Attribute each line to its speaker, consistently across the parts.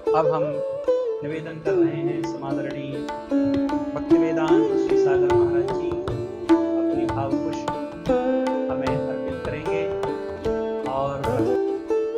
Speaker 1: अब हम निवेदन कर रहे हैं समादरणीय भक्तिवेदांत श्री सागर महाराज जी अपनी भाव पुष्प हमें अर्पित करेंगे। और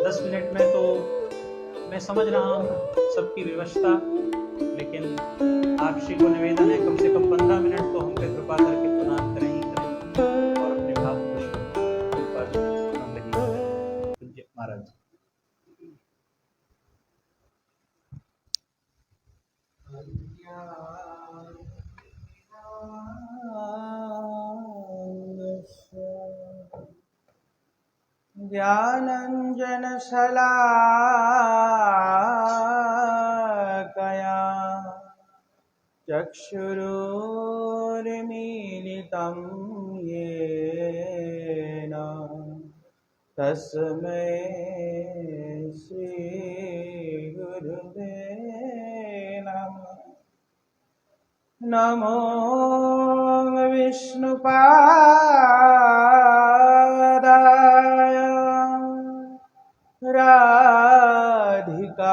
Speaker 1: 10 मिनट में तो मैं समझ रहा हूँ सबकी व्यवस्था, लेकिन आप श्री को निवेदन है कम से कम 15 मिनट तो हम पे कृपा करके प्रदान करें ही करें और अपने भाव पुष्प उन पर नंदगी करें। पूज्य महाराज जी।
Speaker 2: ज्ञानञ्जन शलाकया चक्षुरुन्मीलितं येन तस्मै श्रीगुरुवे नमः। नमो विष्णुपादाय राधिकाय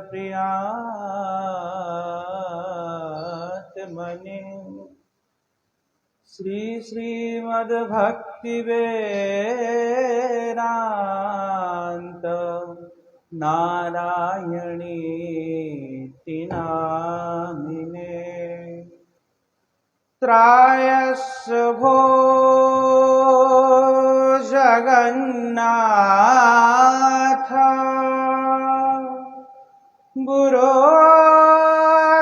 Speaker 2: प्रियात्मने श्रीमद्भक्तिवेदान्त नारायणीति नामिने। त्रायस्य भो जगन्नाथ गुरो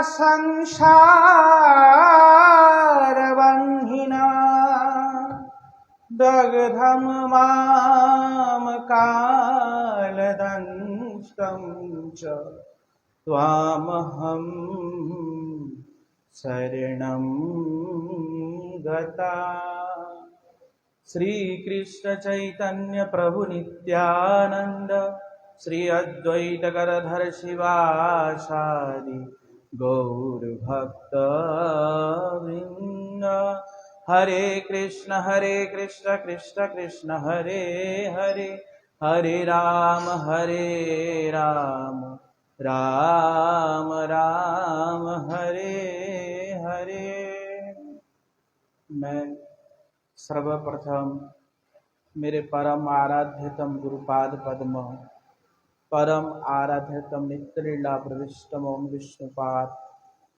Speaker 2: संसारबन्धिना दग्धं मामकालदंष्टं च त्वामहं शरणं गता। श्री कृष्ण चैतन्य प्रभु नित्यानंद श्री अद्वैत गदाधर शिवासादि गौर भक्त वृंद। हरे कृष्ण कृष्ण कृष्ण हरे हरे, हरे राम राम राम हरे हरे। मैं सर्वप्रथम मेरे परम आराध्यतम गुरुपाद पद्म, परम आराध्यतम नित्यलीला प्रविष्टम ओम विष्णुपाद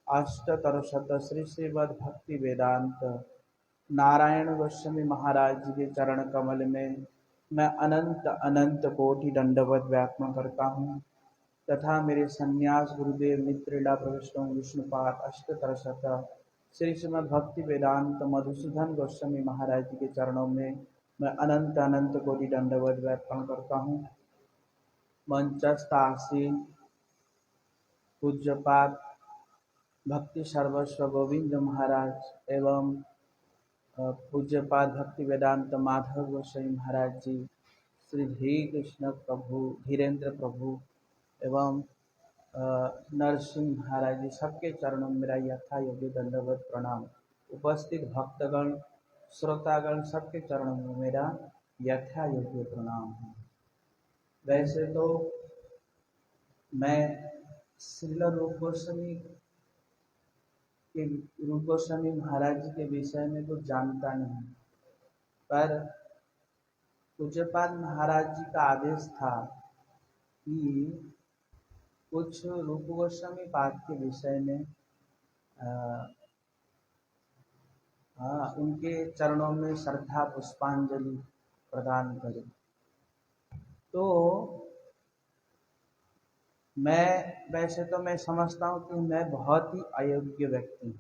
Speaker 2: अष्टतरशत श्री श्रीमद् भक्ति वेदांत नारायण गोस्वामी महाराज जी के चरण कमल में मैं अनंत अनंत कोटि दंडवत व्यापन करता हूँ, तथा मेरे संन्यास गुरुदेव नित्यलीला प्रविष्टम विष्णुपाद अष्टतरशत श्री श्रीमद् भक्ति वेदांत मधुसूदन गोस्वामी महाराज जी के चरणों में मैं अनंत अनंत कोटि दंडवत व्यापन करता हूँ। मंचस्थ आसीन पूज्यपाद भक्ति सर्वस्व गोविंद महाराज एवं पूज्यपाद भक्ति वेदांत माधव गोस्वामी महाराज जी, श्री धीर कृष्ण प्रभु, धीरेन्द्र प्रभु एवं नरसिंह महाराज जी, सबके चरणों में मेरा यथा योग्य दंडवत प्रणाम। उपस्थित भक्तगण श्रोतागण सबके चरणों में मेरा यथा योग्य प्रणाम है। वैसे तो मैं श्रील रूप गोस्वामी महाराज जी के विषय में कुछ जानता नहीं, पर पूज्यपाद महाराज जी का आदेश था कि कुछ रूप गोस्वामी पाद के विषय में उनके चरणों में श्रद्धा पुष्पांजलि प्रदान करें। तो वैसे तो मैं समझता हूँ कि मैं बहुत ही अयोग्य व्यक्ति हूँ,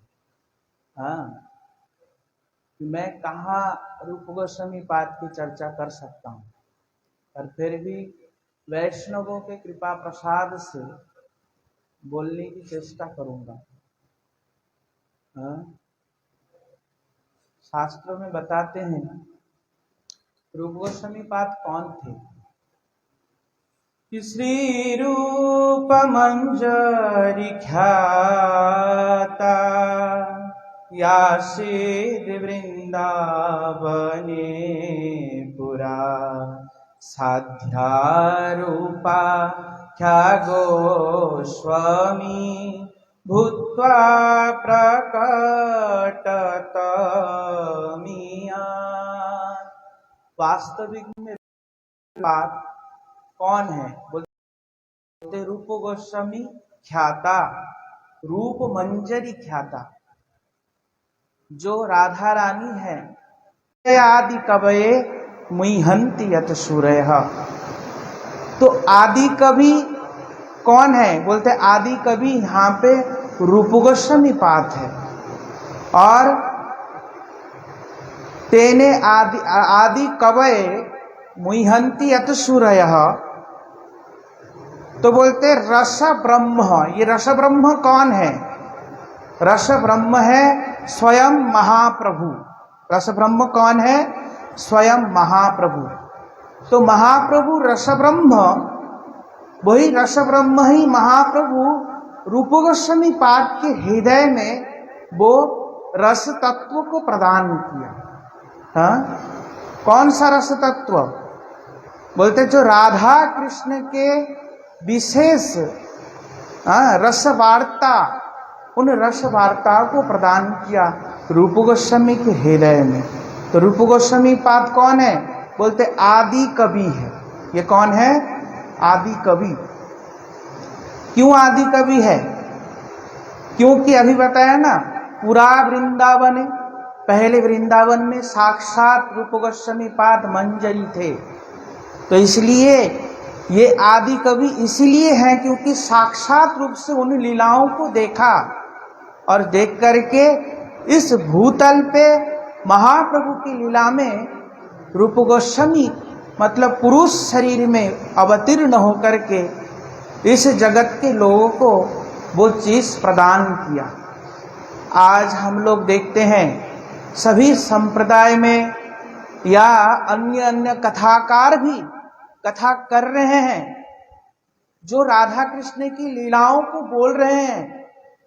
Speaker 2: कि मैं कहाँ रूप गोस्वामी पाद की चर्चा कर सकता हूँ, पर फिर भी वैष्णवों के कृपा प्रसाद से बोलने की चेष्टा करूँगा। शास्त्रों में बताते हैं रूप गोस्वामी पाद कौन थे कि श्री रूप मंजरी ख्याता यासीद वृंदावने पुरा साध्या रूपा ख्या गोस्वामी भूत्वा प्रकटतमियात्। वास्तविक में बात कौन है? बोलते रूप गोस्वामी ख्याता, रूप मंजरी ख्याता, जो राधा रानी है। आदि कवये मुह्यन्ति यत सूरयः। तो आदि कवि कौन है? बोलते आदि कवि यहाँ पे रूप गोस्वामी पाद है। और तेने आदि कवये मुह्यन्ति यत सूरयः, तो बोलते रस ब्रह्म। ये रस ब्रह्म कौन है? रस ब्रह्म है स्वयं महाप्रभु। रस ब्रह्म कौन है? स्वयं महाप्रभु। तो महाप्रभु रस ब्रह्म, वही रस ब्रह्म ही महाप्रभु रूप गोस्वामी पाद के हृदय में वो रस तत्व को प्रदान किया। हाँ, कौन सा रस तत्व? बोलते जो राधा कृष्ण के विशेष रस वार्ता, उन रस वार्ताओं को प्रदान किया रूप गोस्वामी के हृदय में। तो रूप गोस्वामी पाद कौन है? बोलते आदि कवि है। ये कौन है? आदि कवि। क्यों आदि कवि है? क्योंकि अभी बताया ना, पूरा वृंदावन, पहले वृंदावन में साक्षात रूप गोस्वामी पाद मंजरी थे। तो इसलिए ये आदि कवि इसलिए हैं क्योंकि साक्षात रूप से उन लीलाओं को देखा और देख करके इस भूतल पे महाप्रभु की लीला में रूप गोस्वामी मतलब पुरुष शरीर में अवतीर्ण होकर के इस जगत के लोगों को वो चीज प्रदान किया। आज हम लोग देखते हैं सभी संप्रदाय में या अन्य अन्य कथाकार भी कथा कर रहे हैं, जो राधा कृष्ण की लीलाओं को बोल रहे हैं,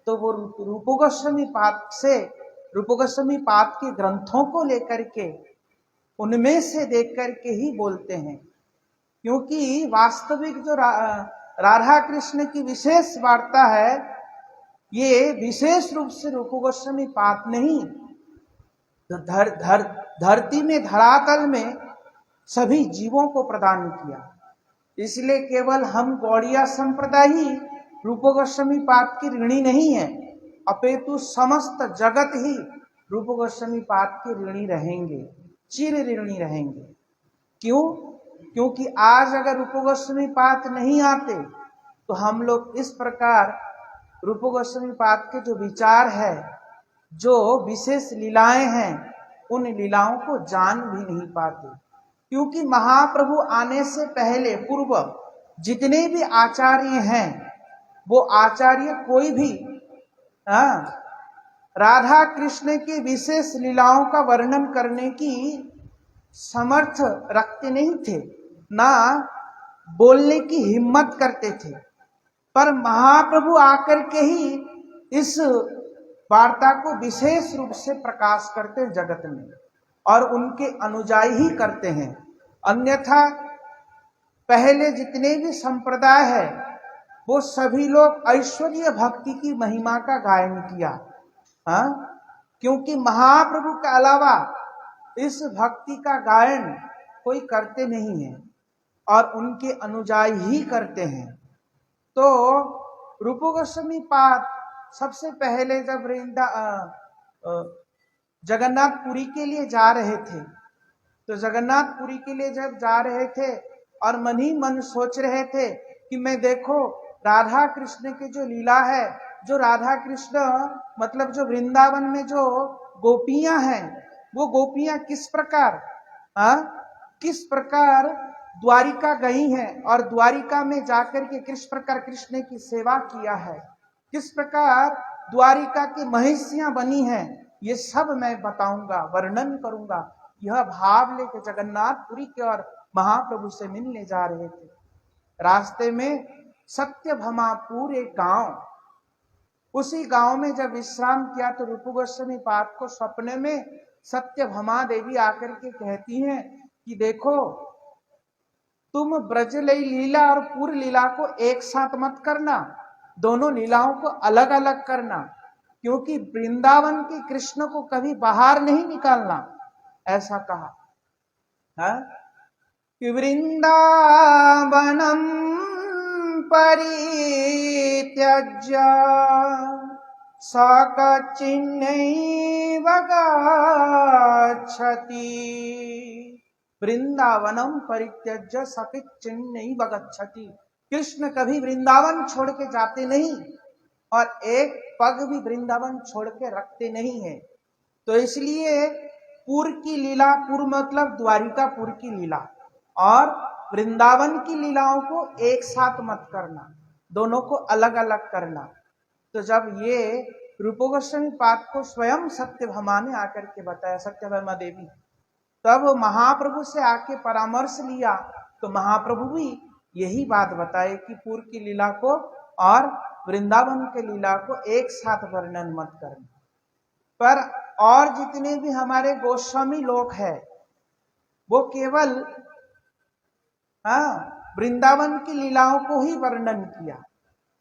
Speaker 2: तो वो रूप गोस्वामी पाद से, रूप गोस्वामी पाद के ग्रंथों को लेकर के उनमें से देख करके ही बोलते हैं। क्योंकि वास्तविक जो राधा कृष्ण की विशेष वार्ता है, ये विशेष रूप से रूप गोस्वामी पाद नहीं, तो धरती में, धरातल में सभी जीवों को प्रदान किया। इसलिए केवल हम गौड़िया संप्रदाय ही रूप गोस्वामी पाद की ऋणी नहीं है, अपितु समस्त जगत ही रूप गोस्वामी पाद के ऋणी रहेंगे, चिर ऋणी रहेंगे। क्यों? क्योंकि आज अगर रूप गोस्वामी पाद नहीं आते तो हम लोग इस प्रकार रूप गोस्वामी पाद के जो विचार है, जो विशेष लीलाएं हैं, उन लीलाओं को जान भी नहीं पाते। क्योंकि महाप्रभु आने से पहले पूर्व जितने भी आचार्य हैं, वो आचार्य कोई भी राधा कृष्ण की विशेष लीलाओं का वर्णन करने की समर्थ रखते नहीं थे, ना बोलने की हिम्मत करते थे। पर महाप्रभु आकर के ही इस वार्ता को विशेष रूप से प्रकाश करते जगत में, और उनके अनुयायी ही करते हैं। अन्यथा पहले जितने भी संप्रदाय है, वो सभी लोग ऐश्वर्य भक्ति की महिमा का गायन किया। क्योंकि महाप्रभु के अलावा इस भक्ति का गायन कोई करते नहीं है, और उनके अनुयायी ही करते हैं। तो रूप गोस्वामी पाद सबसे पहले जब जगन्नाथपुरी के लिए जा रहे थे, तो जगन्नाथपुरी के लिए जब जा रहे थे और मन ही मन सोच रहे थे कि मैं देखो राधा कृष्ण की जो लीला है, जो राधा कृष्ण मतलब जो वृंदावन में जो गोपियां हैं, वो गोपियां किस प्रकार द्वारिका गई हैं, और द्वारिका में जाकर के किस प्रकार कृष्ण की सेवा किया है, किस प्रकार द्वारिका की महिषियां बनी हैं, ये सब मैं बताऊंगा, वर्णन करूंगा। यह भाव लेके जगन्नाथपुरी के और महाप्रभु से मिलने जा रहे थे। रास्ते में सत्यभमापुर एक गांव, उसी गांव में जब विश्राम किया तो रूप गोस्वामी पाद को सपने में सत्यभमा देवी आकर के कहती हैं कि देखो तुम ब्रज लीला और पूर्व लीला को एक साथ मत करना, दोनों लीलाओं को अलग अलग करना, क्योंकि वृंदावन के कृष्ण को कभी बाहर नहीं निकालना, ऐसा कहा है कि वृंदावनम परित्यज्य सकचिन्नैव गच्छति। वृंदावनम परित्यज्य सकचिन्नैव गच्छति। कृष्ण कभी वृंदावन छोड़ के जाते नहीं और एक पग भी वृंदावन छोड़ के रखते नहीं है। तो इसलिए पूर्व की लीला, पूर्व मतलब द्वारिकापुर की लीला और वृंदावन की लीलाओं को एक साथ मत करना, दोनों को अलग अलग करना। तो जब ये रूप गोस्वामी पाद को स्वयं सत्यभामा ने आकर के बताया, सत्यभामा देवी, तब महाप्रभु से आके परामर्श लिया तो महाप्रभु भी यही बात बताए कि पूर्व की लीला को और वृंदावन के लीला को एक साथ वर्णन मत करना। पर और जितने भी हमारे गोस्वामी लोग हैं वो केवल वृंदावन की लीलाओं को ही वर्णन किया,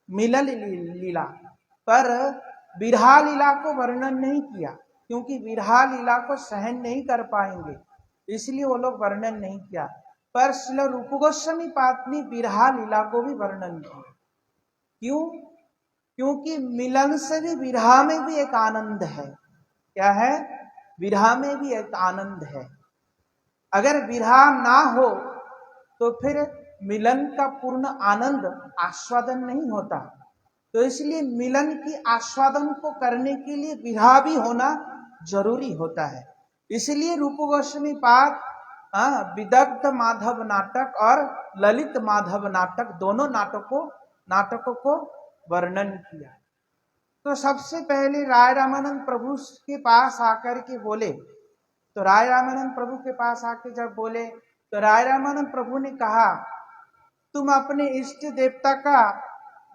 Speaker 2: मिलन लीला, पर विरहा लीला को वर्णन नहीं किया, क्योंकि विरहा लीला को सहन नहीं कर पाएंगे, इसलिए वो लोग वर्णन नहीं किया। पर श्रील रूप गोस्वामी पाद ने विरहा लीला को भी वर्णन किया। क्यों? क्योंकि मिलन से भी विरहा में भी एक आनंद है। क्या है? विरहा में भी एक आनंद है। अगर विरहा ना हो तो फिर मिलन का पूर्ण आनंद आस्वादन नहीं होता। तो इसलिए मिलन की आस्वादन को करने के लिए विरहा भी होना जरूरी होता है। इसलिए रूप गोस्वामी पाद विदग्ध माधव नाटक और ललित माधव नाटक दोनों नाटकों को वर्णन किया। तो सबसे पहले राय रामानंद प्रभु के पास आकर के बोले, तो राय रामानंद प्रभु के पास आके जब बोले तो राय रामानंद प्रभु ने कहा, तुम अपने इष्ट देवता का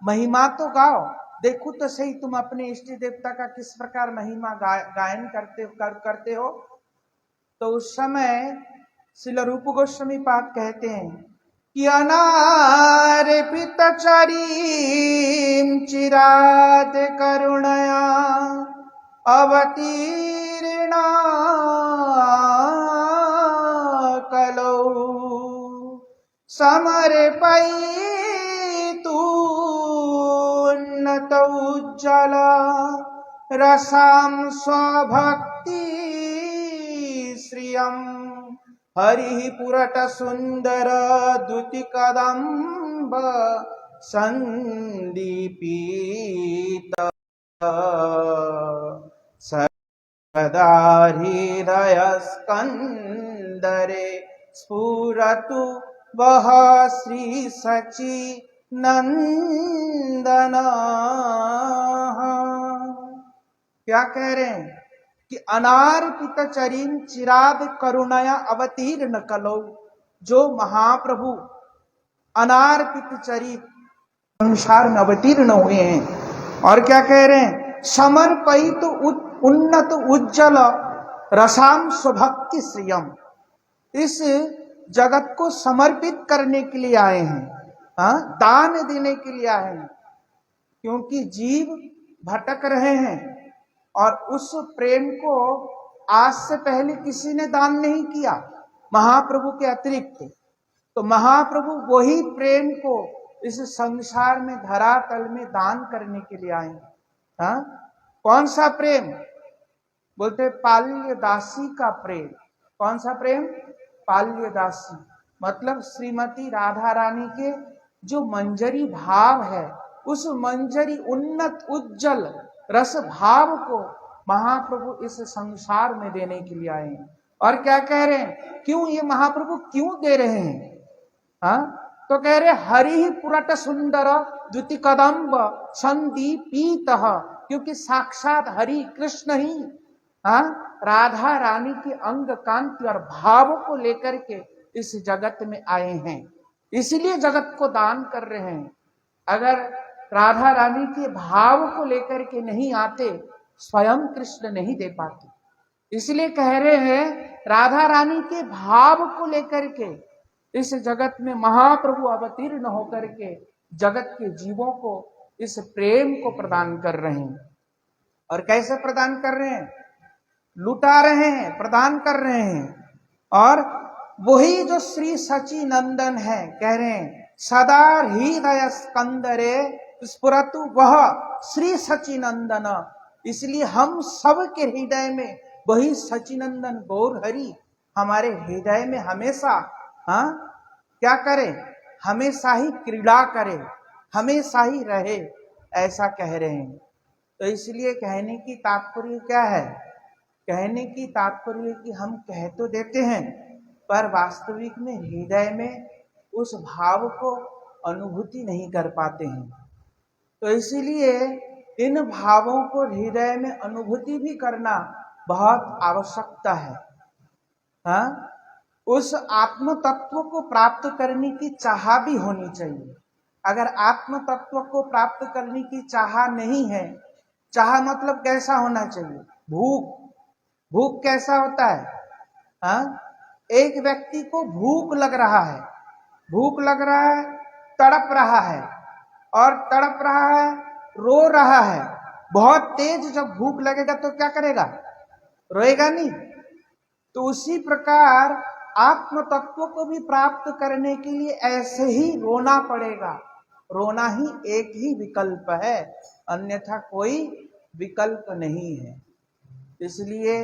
Speaker 2: महिमा तो गाओ, देखो तो सही तुम अपने इष्ट देवता का किस प्रकार महिमा गायन करते हो। तो उस समय श्रील रूप गोस्वामी पाद कहते हैं कि अनार्पित चरीं चिराद करुणया अवतीर्णा कलौ समर्पयितु उन्नत उज्ज्वल रसां स्वभक्ति श्रियम् हरि पुरट सुंदर द्युति कदम्ब संदीपित सदा हृदय स्कंदरे स्फुरतु वह श्री सची नंदन। क्या कह रहे हैं कि अनार्पित चरीं चिराद करुणया अवतीर्ण कलो, जो महाप्रभु अनार्पित चरी संसार में अवतीर्ण हुए हैं। और क्या कह रहे हैं? समर्पित उन्नत उज्जवल रसाम स्वभक्ति श्रियम, इस जगत को समर्पित करने के लिए आए हैं, दान देने के लिए आए हैं, क्योंकि जीव भटक रहे हैं और उस प्रेम को आज से पहले किसी ने दान नहीं किया महाप्रभु के अतिरिक्त। तो महाप्रभु वही प्रेम को इस संसार में धरातल में दान करने के लिए आए। कौन सा प्रेम? बोलते पाल्य दासी का प्रेम। कौन सा प्रेम? पाल्य दासी मतलब श्रीमती राधा रानी के जो मंजरी भाव है, उस मंजरी उन्नत उज्जवल रस भाव को महाप्रभु इस संसार में देने के लिए आए हैं। और क्या कह रहे हैं? क्यों ये महाप्रभु क्यों दे रहे हैं? तो कह रहे हरि ही पुरट सुंदर द्युति कदम्ब संदीपित, क्योंकि साक्षात हरि कृष्ण ही राधा रानी के अंग कांति और भाव को लेकर के इस जगत में आए हैं, इसलिए जगत को दान कर रहे हैं। अगर राधा रानी के भाव को लेकर के नहीं आते, स्वयं कृष्ण नहीं दे पाते। इसलिए कह रहे हैं राधा रानी के भाव को लेकर के इस जगत में महाप्रभु अवतीर्ण होकर के जगत के जीवों को इस प्रेम को प्रदान कर रहे हैं। और कैसे प्रदान कर रहे हैं? लुटा रहे हैं, प्रदान कर रहे हैं। और वही जो श्री सचिनंदन है, कह रहे हैं सदा हृदय स्कंदरे स्फुरतु वह श्री सचिनंदन। इसलिए हम सब के हृदय में वही सचिनंदन गौर हरि हमारे हृदय में हमेशा क्या करे? हमेशा ही क्रीड़ा करे, हमेशा ही रहे, ऐसा कह रहे हैं। तो इसलिए कहने की तात्पर्य क्या है? कहने की तात्पर्य कि हम कह तो देते हैं पर वास्तविक में हृदय में उस भाव को अनुभूति नहीं कर पाते हैं। तो इसीलिए इन भावों को हृदय में अनुभूति भी करना बहुत आवश्यकता है। उस आत्म तत्व को प्राप्त करने की चाह भी होनी चाहिए। अगर आत्म तत्व को प्राप्त करने की चाह नहीं है, चाह मतलब कैसा होना चाहिए? भूख कैसा होता है? एक व्यक्ति को भूख लग रहा है, तड़प रहा है, और तड़प रहा है, रो रहा है। बहुत तेज जब भूख लगेगा तो क्या करेगा? रोएगा नहीं। तो उसी प्रकार आत्म तत्व को भी प्राप्त करने के लिए ऐसे ही रोना पड़ेगा। रोना ही एक ही विकल्प है, अन्यथा कोई विकल्प नहीं है। इसलिए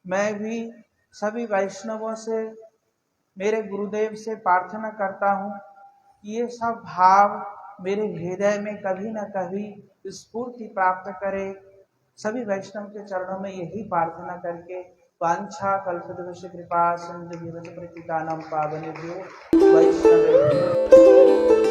Speaker 2: मैं भी सभी वैष्णवों से, मेरे गुरुदेव से प्रार्थना करता हूँ कि ये सब भाव मेरे हृदय में कभी न कभी स्फूर्ति प्राप्त करे। सभी वैष्णव के चरणों में यही प्रार्थना करके वांछा कल्पतरुष कृपा सिंधु प्रतिदानम पावनेभ्यो वैष्णवेभ्यो